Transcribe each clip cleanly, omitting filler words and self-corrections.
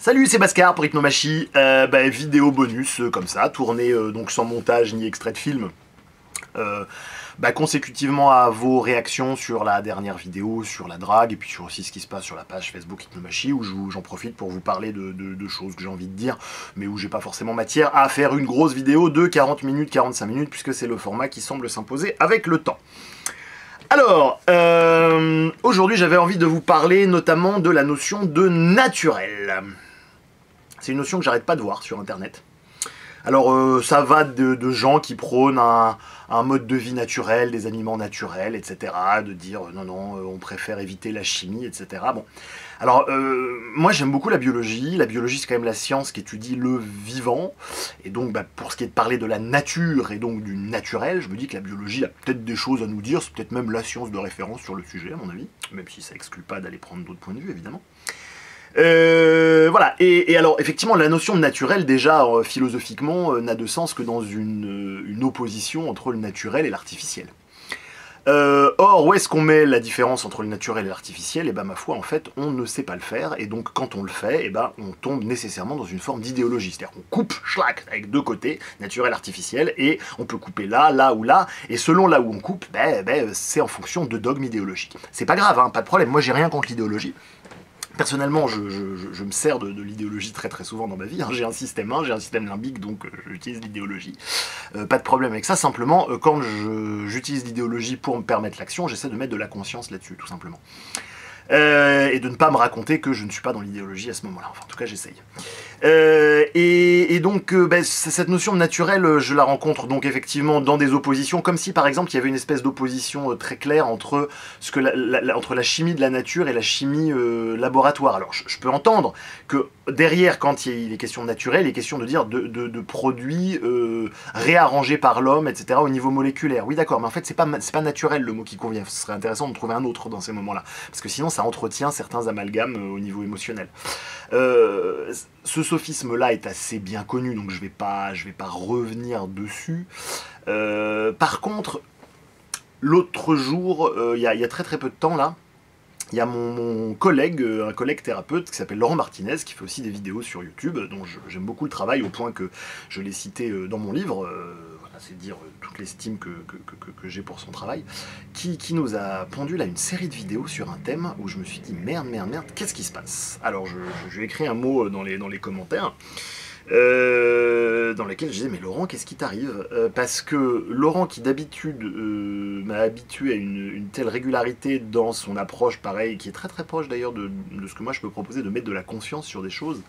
Salut, c'est Bhaskar pour Hypnomachie. Vidéo bonus comme ça, tournée donc sans montage ni extrait de film. Consécutivement à vos réactions sur la dernière vidéo sur la drague et puis sur aussi ce qui se passe sur la page Facebook Hypnomachie où j'en profite pour vous parler de choses que j'ai envie de dire mais où j'ai pas forcément matière à faire une grosse vidéo de 40 minutes, 45 minutes puisque c'est le format qui semble s'imposer avec le temps. Alors, aujourd'hui j'avais envie de vous parler notamment de la notion de naturel. C'est une notion que j'arrête pas de voir sur internet. Alors ça va de gens qui prônent un mode de vie naturel, des aliments naturels, etc. De dire non, on préfère éviter la chimie, etc. Bon. Alors moi j'aime beaucoup la biologie. La biologie c'est quand même la science qui étudie le vivant. Et donc pour ce qui est de parler de la nature et donc du naturel, je me dis que la biologie a peut-être des choses à nous dire. C'est peut-être même la science de référence sur le sujet à mon avis. Même si ça exclut pas d'aller prendre d'autres points de vue évidemment. Voilà, et alors effectivement la notion de naturel déjà philosophiquement n'a de sens que dans une opposition entre le naturel et l'artificiel. Or où est-ce qu'on met la différence entre le naturel et l'artificiel? Et ma foi en fait on ne sait pas le faire, et donc quand on le fait, on tombe nécessairement dans une forme d'idéologie, c'est-à-dire qu'on coupe, schlac, avec deux côtés, naturel, artificiel, et on peut couper là ou là, et selon là où on coupe, c'est en fonction de dogmes idéologiques. C'est pas grave, hein, pas de problème, moi j'ai rien contre l'idéologie. Personnellement, je me sers de l'idéologie très souvent dans ma vie. Hein. J'ai un système limbique, donc j'utilise l'idéologie. Pas de problème avec ça, simplement, quand j'utilise l'idéologie pour me permettre l'action, j'essaie de mettre de la conscience là-dessus, tout simplement. Et de ne pas me raconter que je ne suis pas dans l'idéologie à ce moment-là. Enfin, en tout cas, j'essaye. Donc, cette notion de naturel, je la rencontre donc effectivement dans des oppositions, comme si par exemple il y avait une espèce d'opposition très claire entre, entre la chimie de la nature et la chimie laboratoire. Alors, je peux entendre que derrière, quand il est question de naturel, il est question de dire de produits réarrangés par l'homme, etc. au niveau moléculaire. Oui, d'accord, mais en fait, c'est pas naturel le mot qui convient. Ce serait intéressant de trouver un autre dans ces moments-là, parce que sinon, ça entretient certains amalgames au niveau émotionnel. Ce sophisme-là est assez bien connu, donc je vais pas revenir dessus. Par contre, l'autre jour, il y a très peu de temps là, il y a mon collègue, un collègue thérapeute qui s'appelle Laurent Martinez, qui fait aussi des vidéos sur YouTube, dont j'aime beaucoup le travail au point que je l'ai cité dans mon livre, voilà, c'est dire toute l'estime que j'ai pour son travail, qui nous a pondu là une série de vidéos sur un thème où je me suis dit merde, qu'est-ce qui se passe? Alors je lui ai écrit un mot dans les commentaires, dans lesquels je disais mais Laurent, qu'est-ce qui t'arrive? Parce que Laurent, qui d'habitude m'a habitué à une telle régularité dans son approche, pareil, qui est très proche d'ailleurs de ce que moi je peux proposer, de mettre de la conscience sur des choses,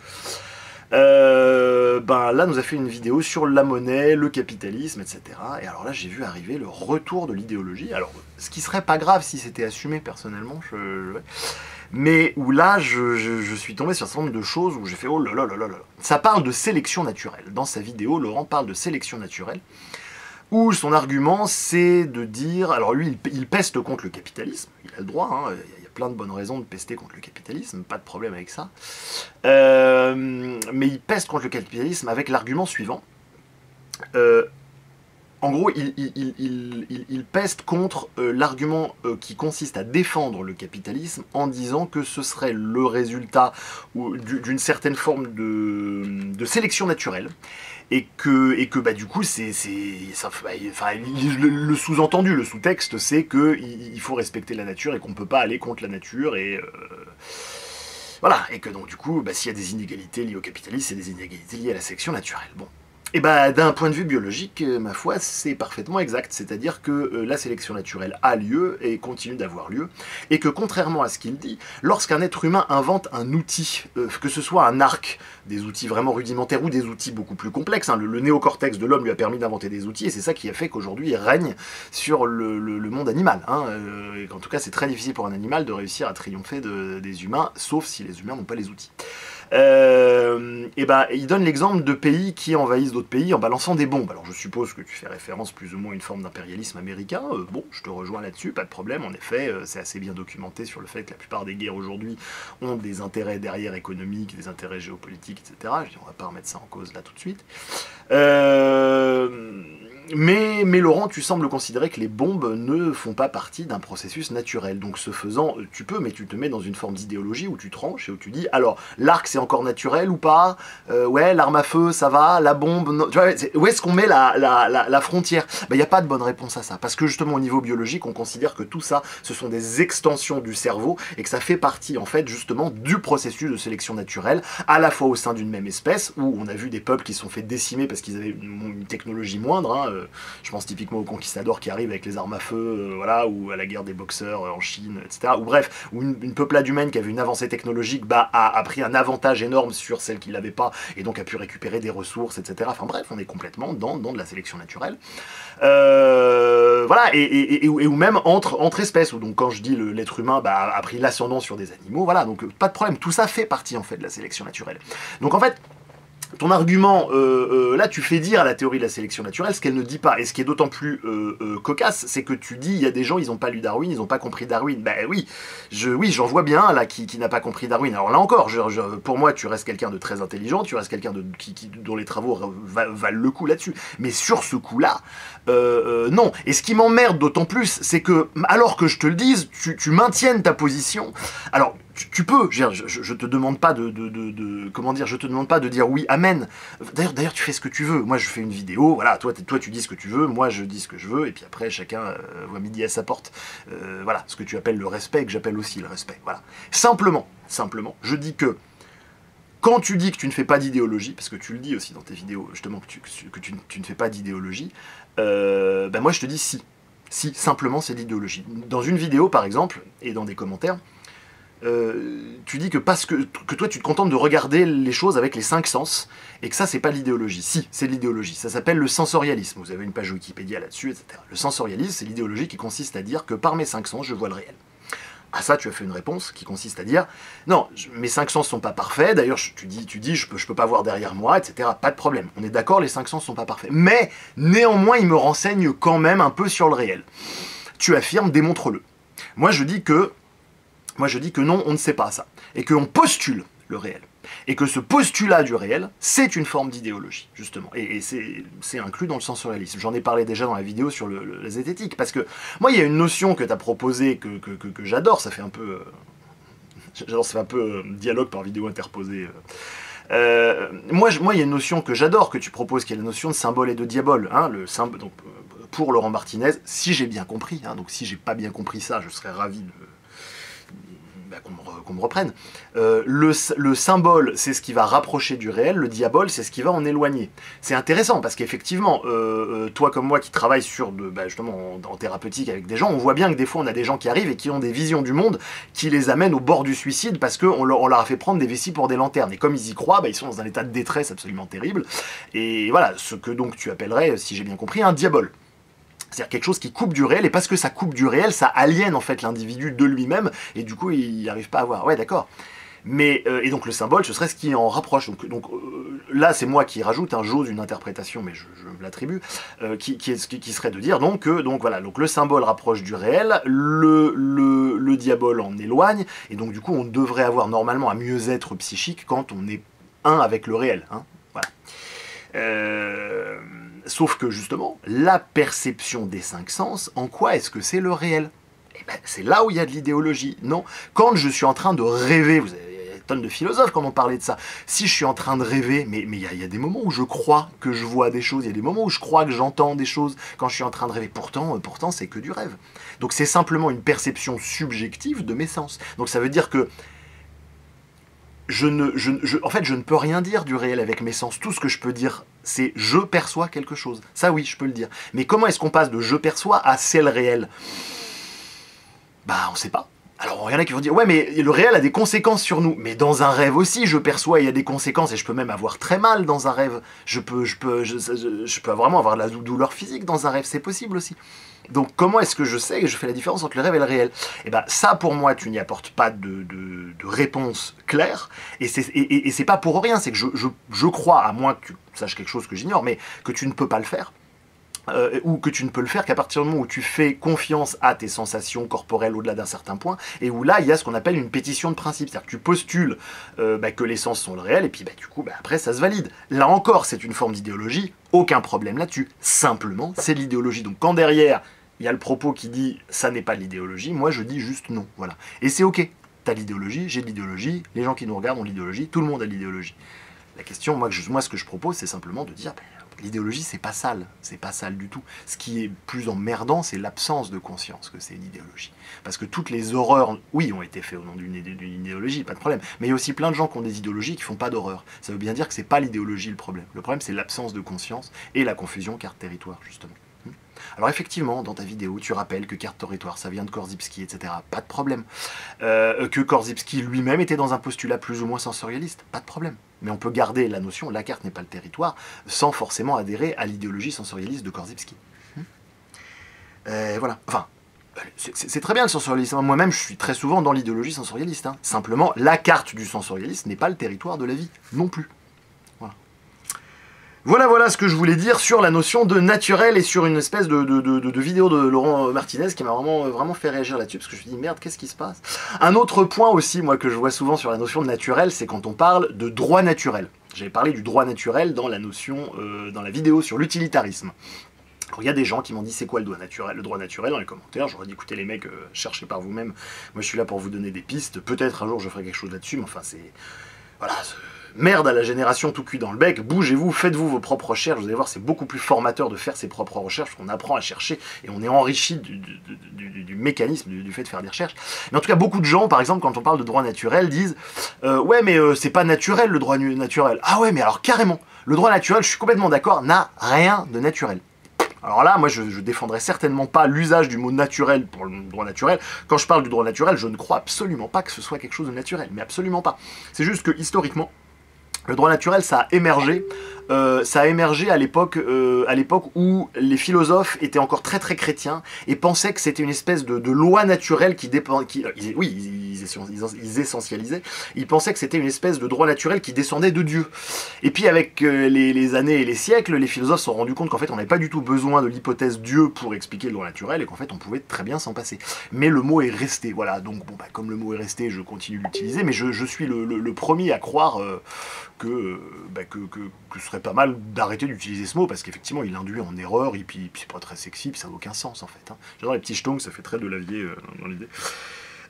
là nous a fait une vidéo sur la monnaie, le capitalisme, etc. Et alors là j'ai vu arriver le retour de l'idéologie, alors ce qui serait pas grave si c'était assumé personnellement, mais où là, je suis tombé sur un certain nombre de choses où j'ai fait oh là là. Ça parle de sélection naturelle. Dans sa vidéo, Laurent parle de sélection naturelle, où son argument c'est de dire, alors lui il peste contre le capitalisme, il a le droit, hein, il y a plein de bonnes raisons de pester contre le capitalisme, pas de problème avec ça, mais il peste contre le capitalisme avec l'argument suivant. En gros, il peste contre l'argument qui consiste à défendre le capitalisme en disant que ce serait le résultat d'une certaine forme de sélection naturelle, et que du coup, le sous-entendu, le sous-texte, c'est qu'il faut respecter la nature et qu'on ne peut pas aller contre la nature, et voilà, et que donc du coup, s'il y a des inégalités liées au capitalisme, c'est des inégalités liées à la sélection naturelle. Bon. Et d'un point de vue biologique, ma foi, c'est parfaitement exact. C'est-à-dire que la sélection naturelle a lieu et continue d'avoir lieu, et que contrairement à ce qu'il dit, lorsqu'un être humain invente un outil, que ce soit un arc, des outils vraiment rudimentaires ou des outils beaucoup plus complexes, hein, le néocortex de l'homme lui a permis d'inventer des outils, et c'est ça qui a fait qu'aujourd'hui il règne sur le monde animal. Hein, et qu'en tout cas c'est très difficile pour un animal de réussir à triompher des humains, sauf si les humains n'ont pas les outils. Il donne l'exemple de pays qui envahissent d'autres pays en balançant des bombes. Alors je suppose que tu fais référence plus ou moins à une forme d'impérialisme américain, bon, je te rejoins là-dessus, pas de problème, en effet, c'est assez bien documenté sur le fait que la plupart des guerres aujourd'hui ont des intérêts derrière économiques, des intérêts géopolitiques, etc. Je dis, on va pas remettre ça en cause là tout de suite. mais Laurent, tu sembles considérer que les bombes ne font pas partie d'un processus naturel. Donc ce faisant, tu peux, mais tu te mets dans une forme d'idéologie où tu tranches et où tu dis, alors, l'arc c'est encore naturel ou pas? Ouais, l'arme à feu, ça va? La bombe, non. Tu vois, où est-ce qu'on met la frontière? Il n'y a pas de bonne réponse à ça. Parce que justement, au niveau biologique, on considère que tout ça, ce sont des extensions du cerveau et que ça fait partie, en fait, justement, du processus de sélection naturelle, à la fois au sein d'une même espèce, où on a vu des peuples qui se sont fait décimer parce qu'ils avaient une technologie moindre, hein, je pense typiquement aux conquistadors qui arrivent avec les armes à feu, voilà, ou à la guerre des boxeurs en Chine, etc. Ou bref, où une peuplade humaine qui avait une avancée technologique a pris un avantage énorme sur celle qui l'avait pas, et donc a pu récupérer des ressources, etc. Enfin bref, on est complètement dans de la sélection naturelle. Voilà, ou même entre espèces, où donc quand je dis l'être humain a pris l'ascendant sur des animaux, voilà, donc pas de problème, tout ça fait partie en fait de la sélection naturelle. Donc en fait, ton argument, là, tu fais dire à la théorie de la sélection naturelle ce qu'elle ne dit pas. Et ce qui est d'autant plus cocasse, c'est que tu dis, il y a des gens, ils n'ont pas lu Darwin, ils n'ont pas compris Darwin. Ben oui, j'en vois bien, là, qui n'a pas compris Darwin. Alors là encore, pour moi, tu restes quelqu'un de très intelligent, tu restes quelqu'un dont les travaux valent le coup là-dessus. Mais sur ce coup-là, non. Et ce qui m'emmerde d'autant plus, c'est que, alors que je te le dise, tu maintiennes ta position. Alors, tu peux, je te demande pas comment dire, je te demande pas de dire oui, amen. D'ailleurs, tu fais ce que tu veux. Moi, je fais une vidéo, voilà, toi, tu dis ce que tu veux, moi, je dis ce que je veux, et puis après, chacun voit midi à sa porte. Voilà, ce que tu appelles le respect, et que j'appelle aussi le respect. Voilà. Simplement, je dis que quand tu dis que tu ne fais pas d'idéologie, parce que tu le dis aussi dans tes vidéos, justement, que tu ne fais pas d'idéologie, moi, je te dis si. Si, simplement, c'est l'idéologie. Dans une vidéo, par exemple, et dans des commentaires, tu dis que toi tu te contentes de regarder les choses avec les 5 sens et que ça c'est pas l'idéologie. Si, c'est de l'idéologie. Ça s'appelle le sensorialisme. Vous avez une page Wikipédia là-dessus, etc. Le sensorialisme, c'est l'idéologie qui consiste à dire que par mes 5 sens, je vois le réel. À ça, tu as fait une réponse qui consiste à dire non, mes 5 sens sont pas parfaits. D'ailleurs, tu dis je peux pas voir derrière moi, etc. Pas de problème. On est d'accord, les 5 sens sont pas parfaits. Mais néanmoins, ils me renseignent quand même un peu sur le réel. Tu affirmes, démontre-le. Moi, je dis que non, on ne sait pas ça. Et qu'on postule le réel. Et que ce postulat du réel, c'est une forme d'idéologie, justement. Et c'est inclus dans le sensorialisme. J'en ai parlé déjà dans la vidéo sur la zététique. Parce que, moi, il y a une notion que tu as proposée, que j'adore. Ça fait un peu... dialogue par vidéo interposée. Moi, il y a une notion que j'adore, que tu proposes, qui est la notion de symbole et de diabole. Hein, donc, pour Laurent Martinez, si j'ai bien compris, hein, donc si j'ai pas bien compris ça, je serais ravi qu'on me reprenne. Le symbole, c'est ce qui va rapprocher du réel, le diabole, c'est ce qui va en éloigner. C'est intéressant, parce qu'effectivement, toi comme moi qui travaille justement en thérapeutique avec des gens, on voit bien que des fois on a des gens qui arrivent et qui ont des visions du monde qui les amènent au bord du suicide parce qu'on leur a fait prendre des vessies pour des lanternes. Et comme ils y croient, ils sont dans un état de détresse absolument terrible. Et voilà, ce que donc tu appellerais, si j'ai bien compris, un diabole. C'est-à-dire quelque chose qui coupe du réel, et parce que ça coupe du réel, ça aliène en fait l'individu de lui-même, et du coup il n'arrive pas à voir. Ouais, d'accord. Mais, et donc le symbole, ce serait ce qui en rapproche. Donc là, c'est moi qui rajoute, j'ose une interprétation, mais je me l'attribue, qui serait de dire donc voilà, donc le symbole rapproche du réel, le diabole en éloigne, et donc du coup on devrait avoir normalement un mieux-être psychique quand on est un avec le réel. Hein, voilà. Sauf que justement, la perception des 5 sens, en quoi est-ce que c'est le réel? C'est là où il y a de l'idéologie, non? Quand je suis en train de rêver, il y a des tonnes de philosophes qui ont parlé de ça, si je suis en train de rêver, mais il y a des moments où je crois que je vois des choses, il y a des moments où je crois que j'entends des choses quand je suis en train de rêver, pourtant c'est que du rêve. Donc c'est simplement une perception subjective de mes sens. Donc ça veut dire que en fait, je ne peux rien dire du réel avec mes sens. Tout ce que je peux dire, c'est je perçois quelque chose. Ça, oui, je peux le dire. Mais comment est-ce qu'on passe de je perçois à c'est le réel? On sait pas. Alors, il y en a qui vont dire, ouais, mais le réel a des conséquences sur nous. Mais dans un rêve aussi, je perçois, il y a des conséquences, et je peux même avoir très mal dans un rêve. Je peux vraiment avoir de la douleur physique dans un rêve, c'est possible aussi. Donc, comment est-ce que je sais que je fais la différence entre le rêve et le réel? Et ça, pour moi, tu n'y apportes pas de réponse claire, et c'est pas pour rien, c'est que je crois, à moins que tu saches quelque chose que j'ignore, mais que tu ne peux pas le faire. ou que tu ne peux le faire qu'à partir du moment où tu fais confiance à tes sensations corporelles au-delà d'un certain point, et où là, il y a ce qu'on appelle une pétition de principe. C'est-à-dire que tu postules que les sens sont le réel, et puis du coup, après, ça se valide. Là encore, c'est une forme d'idéologie, aucun problème là-dessus. Simplement, c'est de l'idéologie. Donc quand derrière, il y a le propos qui dit « ça n'est pas de l'idéologie », moi je dis juste non. Voilà. Et c'est ok. T'as l'idéologie, j'ai de l'idéologie, les gens qui nous regardent ont de l'idéologie, tout le monde a de l'idéologie. La question, moi ce que je propose, c'est simplement de dire l'idéologie, c'est pas sale du tout. Ce qui est plus emmerdant, c'est l'absence de conscience que c'est une idéologie. Parce que toutes les horreurs, oui, ont été faites au nom d'une idéologie, pas de problème. Mais il y a aussi plein de gens qui ont des idéologies qui font pas d'horreur. Ça veut bien dire que c'est pas l'idéologie le problème. Le problème, c'est l'absence de conscience et la confusion carte-territoire, justement. Alors effectivement, dans ta vidéo, tu rappelles que carte territoire, ça vient de Korzybski, etc. Pas de problème. Que Korzybski lui-même était dans un postulat plus ou moins sensorialiste, pas de problème. Mais on peut garder la notion, la carte n'est pas le territoire, sans forcément adhérer à l'idéologie sensorialiste de Korzybski. Voilà. Enfin, c'est très bien le sensorialisme. Moi-même, je suis très souvent dans l'idéologie sensorialiste. Hein. Simplement, la carte du sensorialiste n'est pas le territoire de la vie, non plus. Voilà ce que je voulais dire sur la notion de naturel et sur une espèce de vidéo de Laurent Martinez qui m'a vraiment fait réagir là-dessus, parce que je me suis dit merde, qu'est-ce qui se passe? Un autre point aussi, moi, que je vois souvent sur la notion de naturel, c'est quand on parle de droit naturel. J'avais parlé du droit naturel dans la notion, dans la vidéo sur l'utilitarisme. Alors, il y a des gens qui m'ont dit c'est quoi le droit naturel dans les commentaires. J'aurais dit écoutez les mecs, cherchez par vous-même. Moi je suis là pour vous donner des pistes. Peut-être un jour je ferai quelque chose là-dessus, mais enfin c'est... Voilà, merde à la génération tout cuit dans le bec, bougez-vous, faites-vous vos propres recherches, vous allez voir c'est beaucoup plus formateur de faire ses propres recherches, parce qu'on apprend à chercher et on est enrichi du mécanisme du fait de faire des recherches. Mais en tout cas beaucoup de gens, par exemple quand on parle de droit naturel, disent ouais mais c'est pas naturel le droit naturel. Ah ouais mais alors carrément, le droit naturel, je suis complètement d'accord, n'a rien de naturel. Alors là, moi, je défendrai certainement pas l'usage du mot naturel pour le droit naturel. Quand je parle du droit naturel, je ne crois absolument pas que ce soit quelque chose de naturel, mais absolument pas. C'est juste que, historiquement, le droit naturel, ça a émergé à l'époque où les philosophes étaient encore très chrétiens et pensaient que c'était une espèce de loi naturelle qui dépend... Ils essentialisaient. Ils pensaient que c'était une espèce de droit naturel qui descendait de Dieu. Et puis avec les années et les siècles, les philosophes se sont rendus compte qu'en fait on n'avait pas du tout besoin de l'hypothèse Dieu pour expliquer le droit naturel et qu'en fait on pouvait très bien s'en passer. Mais le mot est resté, voilà. Donc bon, comme le mot est resté, je continue de l'utiliser, mais je suis le premier à croire que ce serait pas mal d'arrêter d'utiliser ce mot, parce qu'effectivement il induit en erreur, et puis c'est pas très sexy, puis ça n'a aucun sens en fait. Hein. J'adore les petits jetongs, ça fait très de Lavier dans l'idée.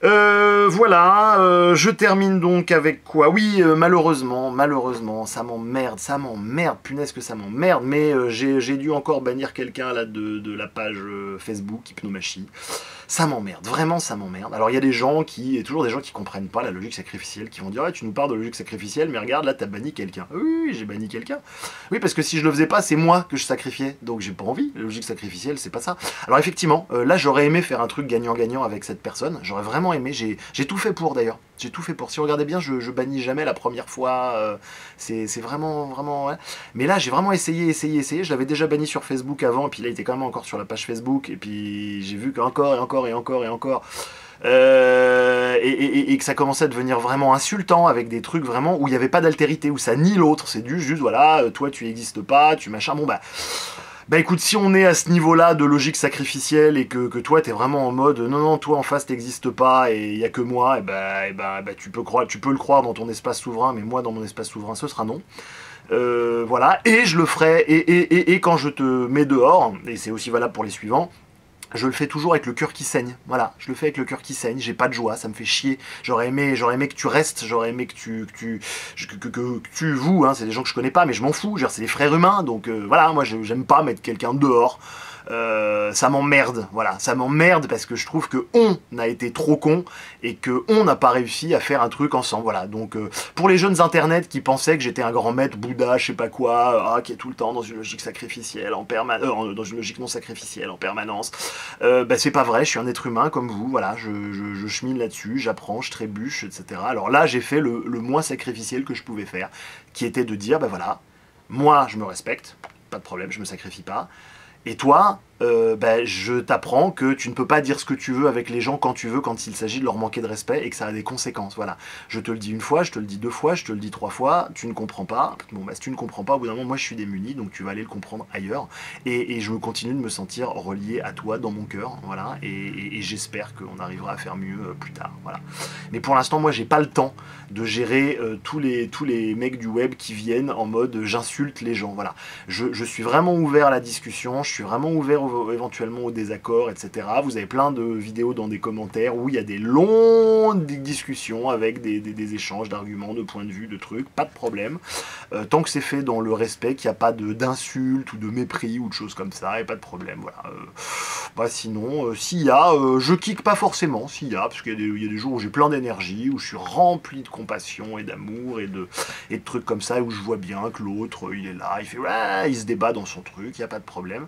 Voilà, je termine donc avec quoi? Oui, malheureusement, ça m'emmerde, punaise que ça m'emmerde, mais j'ai dû encore bannir quelqu'un là de la page Facebook, Hypnomachie. Ça m'emmerde, vraiment ça m'emmerde. Alors il y a toujours des gens qui comprennent pas la logique sacrificielle, qui vont dire ouais, tu nous parles de logique sacrificielle, mais regarde là t'as banni quelqu'un. Oui, j'ai banni quelqu'un. Oui, parce que si je le faisais pas, c'est moi que je sacrifiais, donc j'ai pas envie. La logique sacrificielle, c'est pas ça. Alors effectivement, là j'aurais aimé faire un truc gagnant-gagnant avec cette personne. J'aurais vraiment aimé. J'ai tout fait pour d'ailleurs. J'ai tout fait pour. Si vous regardez bien, je bannis jamais la première fois. C'est vraiment. Ouais. Mais là, j'ai vraiment essayé. Je l'avais déjà banni sur Facebook avant, et puis là, il était quand même encore sur la page Facebook, et puis j'ai vu qu'encore et encore. Et que ça commençait à devenir vraiment insultant avec des trucs vraiment où il n'y avait pas d'altérité, où ça nie l'autre, c'est juste voilà, toi tu n'existes pas, tu machin, bon bah écoute, si on est à ce niveau-là de logique sacrificielle et que toi t'es vraiment en mode non, toi en face t'existes pas et il y a que moi, et bah tu peux le croire dans ton espace souverain, mais moi dans mon espace souverain ce sera non. Voilà, et je le ferai, et quand je te mets dehors, et c'est aussi valable pour les suivants, je le fais toujours avec le cœur qui saigne. Voilà, je le fais avec le cœur qui saigne. J'ai pas de joie, ça me fait chier. J'aurais aimé que tu restes. J'aurais aimé que tu vous, hein, c'est des gens que je connais pas, mais je m'en fous. C'est des frères humains, donc voilà. Moi, j'aime pas mettre quelqu'un dehors. Ça m'emmerde, voilà, ça m'emmerde parce que je trouve que on a été trop con et que on n'a pas réussi à faire un truc ensemble, voilà. Donc pour les jeunes internet qui pensaient que j'étais un grand maître Bouddha, je sais pas quoi, qui est tout le temps dans une logique sacrificielle en permanence, dans une logique non sacrificielle en permanence, c'est pas vrai. Je suis un être humain comme vous, voilà, je chemine là-dessus, j'apprends, je trébuche, etc. Alors là, j'ai fait le moins sacrificiel que je pouvais faire, qui était de dire, voilà, moi je me respecte, pas de problème, je me sacrifie pas. Et toi, bah, je t'apprends que tu ne peux pas dire ce que tu veux avec les gens quand tu veux, quand il s'agit de leur manquer de respect et que ça a des conséquences. Voilà. Je te le dis une fois, je te le dis deux fois, je te le dis trois fois, tu ne comprends pas. Bon, bah, si tu ne comprends pas, au bout d'un moment, moi je suis démuni, donc tu vas aller le comprendre ailleurs. Et je continue de me sentir relié à toi dans mon cœur. Voilà. Et j'espère qu'on arrivera à faire mieux plus tard. Voilà. Mais pour l'instant, moi, j'ai pas le temps de gérer tous les mecs du web qui viennent en mode j'insulte les gens. Voilà. Je suis vraiment ouvert à la discussion, je suis vraiment ouvert éventuellement au désaccord, etc. Vous avez plein de vidéos dans des commentaires où il y a des longues discussions avec des échanges d'arguments, de points de vue, de trucs, pas de problème. Tant que c'est fait dans le respect, qu'il n'y a pas d'insultes ou de mépris ou de choses comme ça, et pas de problème. Voilà. Bah sinon, s'il y a, je kick pas forcément, s'il y a, parce qu'il y a des jours où j'ai plein d'énergie, où je suis rempli de compassion et d'amour et de trucs comme ça, où je vois bien que l'autre, il est là, il fait ouais, il se débat dans son truc, il n'y a pas de problème.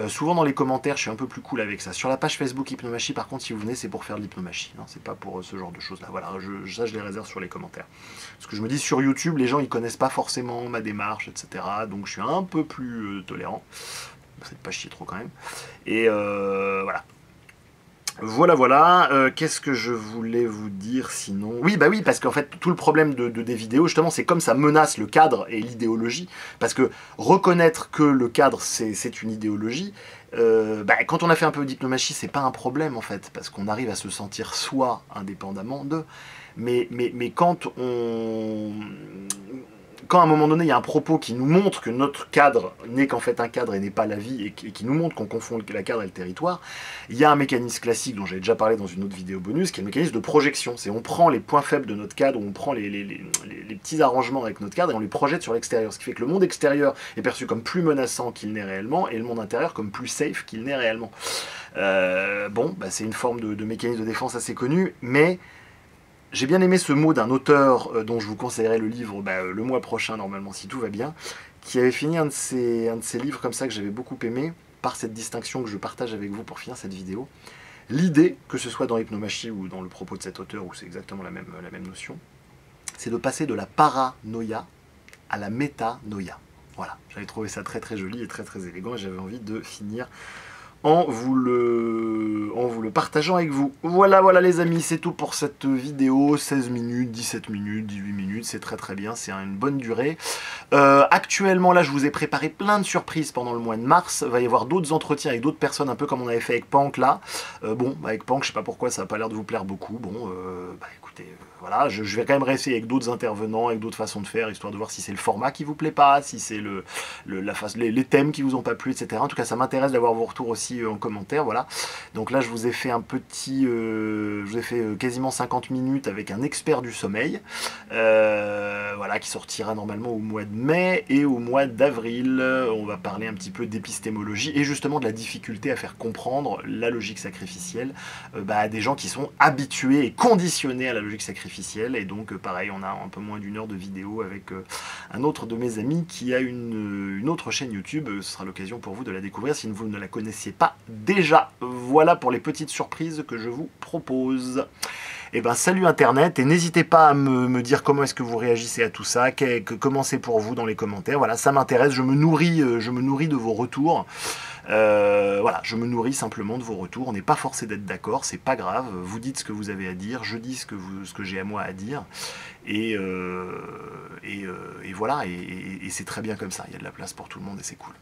Souvent dans les commentaires, je suis un peu plus cool avec ça. Sur la page Facebook Hypnomachie, par contre, si vous venez, c'est pour faire de l'hypnomachie, hein, c'est pas pour ce genre de choses-là. Voilà, ça je les réserve sur les commentaires. Parce que je me dis, sur YouTube, les gens, ils connaissent pas forcément ma démarche, etc. Donc je suis un peu plus tolérant. Faites pas chier trop quand même. Et voilà. Voilà, qu'est-ce que je voulais vous dire sinon? Oui, bah oui, parce qu'en fait, tout le problème des vidéos, justement, c'est comme ça menace le cadre et l'idéologie, parce que reconnaître que le cadre, c'est une idéologie, bah, quand on a fait un peu d'hypnomachie, c'est pas un problème, en fait, parce qu'on arrive à se sentir soi, indépendamment d'eux, mais quand quand à un moment donné il y a un propos qui nous montre que notre cadre n'est qu'en fait un cadre et n'est pas la vie, et qui nous montre qu'on confond la cadre et le territoire, il y a un mécanisme classique dont j'avais déjà parlé dans une autre vidéo bonus, qui est le mécanisme de projection. C'est on prend les points faibles de notre cadre, on prend les petits arrangements avec notre cadre et on les projette sur l'extérieur. Ce qui fait que le monde extérieur est perçu comme plus menaçant qu'il n'est réellement, et le monde intérieur comme plus safe qu'il n'est réellement. Bon, bah, c'est une forme de mécanisme de défense assez connu, mais j'ai bien aimé ce mot d'un auteur dont je vous conseillerais le livre le mois prochain, normalement, si tout va bien, qui avait fini un de ces livres comme ça que j'avais beaucoup aimé, par cette distinction que je partage avec vous pour finir cette vidéo. L'idée, que ce soit dans Hypnomachie ou dans le propos de cet auteur, où c'est exactement la même notion, c'est de passer de la paranoïa à la métanoïa. Voilà, j'avais trouvé ça très très joli et très très élégant, et j'avais envie de finir en vous le partageant avec vous. Voilà les amis, c'est tout pour cette vidéo. 16 minutes, 17 minutes, 18 minutes, c'est très très bien, c'est une bonne durée. Actuellement, là, je vous ai préparé plein de surprises pendant le mois de mars. Il va y avoir d'autres entretiens avec d'autres personnes, un peu comme on avait fait avec Pank là. Bon, avec Pank, je sais pas pourquoi, ça n'a pas l'air de vous plaire beaucoup. Bon, écoutez, voilà, je vais quand même rester avec d'autres intervenants, avec d'autres façons de faire, histoire de voir si c'est le format qui vous plaît pas, si c'est les thèmes qui vous ont pas plu, etc. En tout cas, ça m'intéresse d'avoir vos retours aussi en commentaire, voilà. Donc là, je vous ai fait un petit... je vous ai fait quasiment 50 minutes avec un expert du sommeil, voilà, qui sortira normalement au mois de mai, et au mois d'avril, on va parler un petit peu d'épistémologie, et justement de la difficulté à faire comprendre la logique sacrificielle à des gens qui sont habitués et conditionnés à la logique sacrificielle. Et donc pareil, on a un peu moins d'une heure de vidéo avec un autre de mes amis qui a une autre chaîne YouTube. Ce sera l'occasion pour vous de la découvrir si vous ne la connaissiez pas déjà. Voilà pour les petites surprises que je vous propose. Et ben salut Internet, et n'hésitez pas à me dire comment est-ce que vous réagissez à tout ça, comment c'est pour vous dans les commentaires. Voilà, ça m'intéresse, je me nourris de vos retours. Voilà, je me nourris simplement de vos retours. On n'est pas forcé d'être d'accord, c'est pas grave. Vous dites ce que vous avez à dire, je dis ce que j'ai à moi à dire, et voilà, et c'est très bien comme ça. Il y a de la place pour tout le monde et c'est cool.